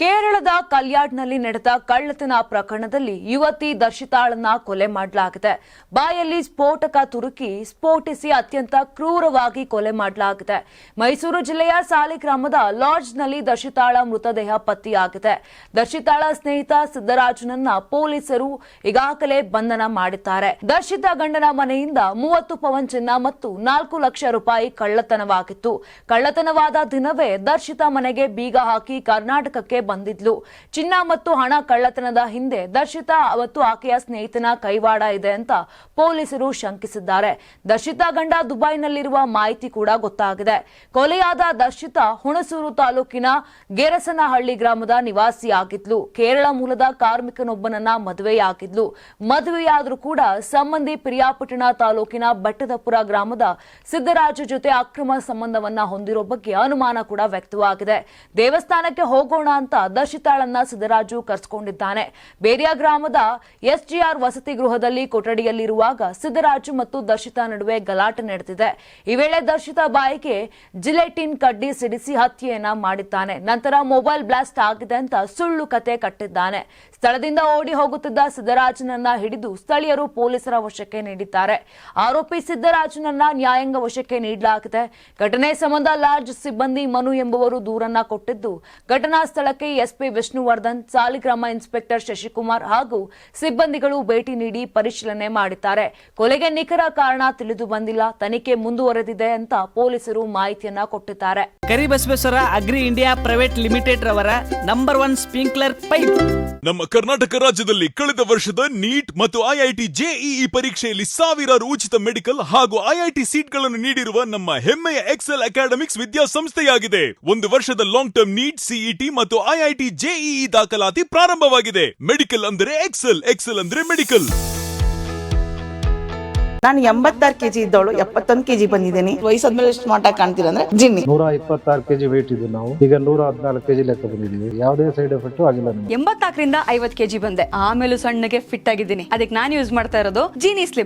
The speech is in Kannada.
ಕೇರಳದ ಕಲ್ಯಾಡ್ನಲ್ಲಿ ನಡೆದ ಕಳ್ಳತನ ಪ್ರಕರಣದಲ್ಲಿ ಯುವತಿ ದರ್ಶಿತಾಳನ್ನ ಕೊಲೆ ಮಾಡಲಾಗಿದೆ. ಬಾಯಲ್ಲಿ ಸ್ಫೋಟಕ ತುರುಕಿ ಸ್ಫೋಟಿಸಿ ಅತ್ಯಂತ ಕ್ರೂರವಾಗಿ ಕೊಲೆ ಮಾಡಲಾಗಿದೆ. ಮೈಸೂರು ಜಿಲ್ಲೆಯ ಸಾಲಿಗ್ರಾಮದ ಲಾಡ್ಜ್ನಲ್ಲಿ ದರ್ಶಿತಾಳ ಮೃತದೇಹ ಪತ್ತೆಯಾಗಿದೆ. ದರ್ಶಿತಾಳ ಸ್ನೇಹಿತ ಸಿದ್ದರಾಜನನ್ನ ಪೊಲೀಸರು ಈಗಾಗಲೇ ಬಂಧನ ಮಾಡಿದ್ದಾರೆ. ದರ್ಶಿತ ಗಂಡನ ಮನೆಯಿಂದ 30 ಪವನ್ ಚಿನ್ನ ಮತ್ತು 4 ಲಕ್ಷ ರೂಪಾಯಿ ಕಳ್ಳತನವಾಗಿತ್ತು. ಕಳ್ಳತನವಾದ ದಿನವೇ ದರ್ಶಿತ ಮನೆಗೆ ಬೀಗ ಹಾಕಿ ಕರ್ನಾಟಕಕ್ಕೆ ಬಂದಿದ್ಲು. ಚಿನ್ನ ಮತ್ತು ಹಣ ಕಳ್ಳತನದ ಹಿಂದೆ ದರ್ಶಿತಾ ಮತ್ತು ಆಕೆಯ ಸ್ನೇಹಿತನ ಕೈವಾಡ ಇದೆ ಅಂತ ಪೊಲೀಸರು ಶಂಕಿಸಿದ್ದಾರೆ. ದರ್ಶಿತಾ ಗಂಡ ದುಬೈನಲ್ಲಿರುವ ಮಾಹಿತಿ ಕೂಡ ಗೊತ್ತಾಗಿದೆ. ಕೊಲೆಯಾದ ದರ್ಶಿತಾ ಹುಣಸೂರು ತಾಲೂಕಿನ ಗೆರಸನಹಳ್ಳಿ ಗ್ರಾಮದ ನಿವಾಸಿಯಾಗಿದ್ಲು. ಕೇರಳ ಮೂಲದ ಕಾರ್ಮಿಕನೊಬ್ಬನನ್ನ ಮದುವೆಯಾಗಿದ್ಲು. ಮದುವೆಯಾದರೂ ಕೂಡ ಸಂಬಂಧಿ ಪಿರಿಯಾಪಟ್ಟಣ ತಾಲೂಕಿನ ಬೆಟ್ಟದಪುರ ಗ್ರಾಮದ ಸಿದ್ದರಾಜು ಜೊತೆ ಅಕ್ರಮ ಸಂಬಂಧವನ್ನ ಹೊಂದಿರೋ ಬಗ್ಗೆ ಅನುಮಾನ ಕೂಡ ವ್ಯಕ್ತವಾಗಿದೆ. ದೇವಸ್ಥಾನಕ್ಕೆ ಹೋಗೋಣ ಅಂತ ದರ್ಶಿತಾಳನ್ನ ಸಿದ್ದರಾಜು ಕರೆಸಿಕೊಂಡಿದ್ದಾನೆ. ಬೇರಿಯಾ ಗ್ರಾಮದ ಎಸ್ಜಿಆರ್ ವಸತಿ ಗೃಹದಲ್ಲಿ ಕೊಠಡಿಯಲ್ಲಿರುವಾಗ ಸಿದ್ದರಾಜು ಮತ್ತು ದರ್ಶಿತಾ ನಡುವೆ ಗಲಾಟೆ ನಡೆದಿದೆ. ಈ ವೇಳೆ ದರ್ಶಿತಾ ಬಾಯಿಗೆ ಜಿಲೆಟಿನ್ ಕಡ್ಡಿ ಸಿಡಿಸಿ ಹತ್ಯೆಯನ್ನ ಮಾಡಿದ್ದಾನೆ. ನಂತರ ಮೊಬೈಲ್ ಬ್ಲಾಸ್ಟ್ ಆಗಿದೆ ಅಂತ ಸುಳ್ಳು ಕತೆ ಕಟ್ಟಿದ್ದಾನೆ. ಸ್ಥಳದಿಂದ ಓಡಿ ಹೋಗುತ್ತಿದ್ದ ಸಿದ್ದರಾಜನನ್ನ ಹಿಡಿದು ಸ್ಥಳೀಯರು ಪೊಲೀಸರ ವಶಕ್ಕೆ ನೀಡಿದ್ದಾರೆ. ಆರೋಪಿ ಸಿದ್ದರಾಜನನ್ನ ನ್ಯಾಯಾಂಗ ವಶಕ್ಕೆ ನೀಡಲಾಗಿದೆ. ಘಟನೆ ಸಂಬಂಧ ಲಾಡ್ಜ್ ಸಿಬ್ಬಂದಿ ಮನು ಎಂಬುವರು ದೂರನ್ನ ಕೊಟ್ಟಿದ್ದು, ಘಟನಾ ಸ್ಥಳಕ್ಕೆ ಎಸ್ಪಿ ವಿಷ್ಣುವರ್ಧನ್, ಸಾಲಿಗ್ರಾಮ ಇನ್ಸ್ಪೆಕ್ಟರ್ ಶಶಿಕುಮಾರ್ ಹಾಗೂ ಸಿಬ್ಬಂದಿಗಳು ಭೇಟಿ ನೀಡಿ ಪರಿಶೀಲನೆ ಮಾಡಿದ್ದಾರೆ. ಕೊಲೆಗೆ ನಿಖರ ಕಾರಣ ತಿಳಿದು ಬಂದಿಲ್ಲ. ತನಿಖೆ ಮುಂದುವರೆದಿದೆ ಅಂತ ಪೊಲೀಸರು ಮಾಹಿತಿಯನ್ನ ಕೊಟ್ಟಿದ್ದಾರೆ. Karibasaveshwara agri India private limited ರವರ ನಂಬರ್ 1 ಸ್ಪ್ರಿಂಕ್ಲರ್ ಪೈಪ್. ನಮ್ಮ ಕರ್ನಾಟಕ ರಾಜ್ಯದಲ್ಲಿ ಕಳೆದ ವರ್ಷದ ನೀಟ್ ಮತ್ತು ಐಐಟಿ ಜೆಇಇ ಪರೀಕ್ಷೆಯಲ್ಲಿ ಸಾವಿರಾರು ಉಚಿತ ಮೆಡಿಕಲ್ ಹಾಗೂ ಐಐಟಿ ಸೀಟ್ಗಳನ್ನು ನೀಡಿರುವ ನಮ್ಮ ಹೆಮ್ಮೆಯ ಎಕ್ಸೆಲ್ ಅಕಾಡೆಮಿಕ್ಸ್ ವಿದ್ಯಾಸಂಸ್ಥೆಯಾಗಿದೆ. 1 ವರ್ಷದ ಲಾಂಗ್ ಟರ್ಮ್ ನೀಟ್, ಸಿಇಟಿ ಮತ್ತು ಐಐಟಿ ಜೆಇಇ ದಾಖಲಾತಿ ಪ್ರಾರಂಭವಾಗಿದೆ. ಮೆಡಿಕಲ್ ಅಂದ್ರೆ ಎಕ್ಸೆಲ್, ಎಕ್ಸೆಲ್ ಅಂದ್ರೆ ಮೆಡಿಕಲ್. ನಾನು 86 ಕೆಜಿ ಇದ್ದವಳು 71 ಕೆಜಿ ಬಂದಿದ್ದೀನಿ. ವಯಸ್ಸಾದ್ಮೇಲೆ ಸ್ಮಾರ್ಟ್ ಆಗಿ ಕಾಣ್ತೀರಾ ಅಂದ್ರೆ ಜಿನ್ನಿ. 126 ಕೆಜಿ ವೇಟ್ ಇದ್ದು ನಾವು ಈಗ 114 ಕೆಜಿ ಲೆಕ್ಕ ಬಂದಿದ್ದೀವಿ. ಯಾವುದೇ ಸೈಡ್ ಎಫೆಕ್ಟ್ ಆಗಿಲ್ಲ. 84ರಿಂದ 50 ಕೆಜಿ ಬಂದೆ. ಆಮೇಲೆ ಸಣ್ಣಗೆ ಫಿಟ್ ಆಗಿದ್ದೀನಿ. ಅದಕ್ಕೆ ನಾನು ಯೂಸ್ ಮಾಡ್ತಾ ಇರೋದು ಜೀನಿ ಸ್ಲಿಮ್.